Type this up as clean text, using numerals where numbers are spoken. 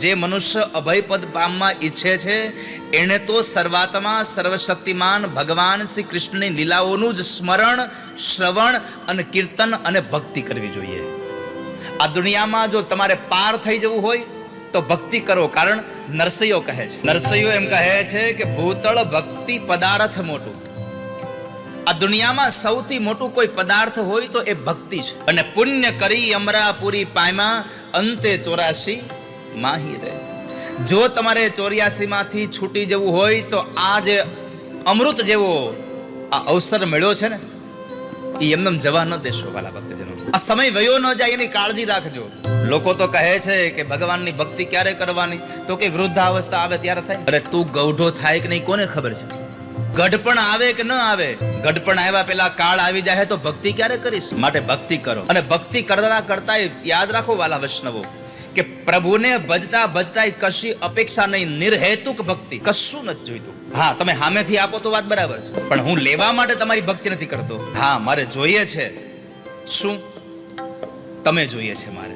જે મનુષ્ય અભયપદ પામવા ઈચ્છે છે એને તો સર્વાત્મા સર્વશક્તિમાન ભગવાન શ્રી કૃષ્ણની લીલાઓનું જ સ્મરણ, શ્રવણ અને કીર્તન અને ભક્તિ કરવી જોઈએ. આ દુનિયામાં જો તમારે પાર થઈ જવું હોય તો ભક્તિ કરો. કારણ નરસૈયો કહે છે, નરસૈયો એમ કહે છે કે ભૂતળ ભક્તિ પદાર્થ મોટું. આ દુનિયામાં સૌથી મોટું કોઈ પદાર્થ હોય તો એ ભક્તિ છે. અને પુણ્ય કરી અમરાપુરી પામ્યા અંતે 84 માહી રે. જો તમારે 84 માંથી છૂટી જવું હોય તો આ જે અમૃત જેવો આ અવસર મળ્યો છે ને, એ એમને જવા ન દેશો વાલા ભક્તજનો. આ સમય વયો ન જાય એની કાળજી રાખજો. લોકો તો કહે છે કે ભગવાનની ભક્તિ ક્યારે કરવાની, તો કે વૃદ્ધાવસ્થા આવે ત્યારે થાય. અરે તું ગૌઢો થાય કે નહીં કોને ખબર છે? ગઢપણ આવે કે ન આવે, ગઢપણ આવ્યા પેલા કાળ આવી જાય તો ભક્તિ ક્યારે કરીશ? માટે ભક્તિ કરો. અને ભક્તિ કરતા કરતા યાદ રાખો વાલા વૈષ્ણવો કે પ્રભુને ભજતા ભજતા કશી અપેક્ષા નહીં, નિર્હેતુક ભક્તિ, કશું નથી જોઈતું. હા, તમે સામેથી આપો તો વાત બરાબર છે, પણ હું લેવા માટે તમારી ભક્તિ નથી કરતો. હા, મારે જોઈએ છે શું? તમે જોઈએ છે મારે.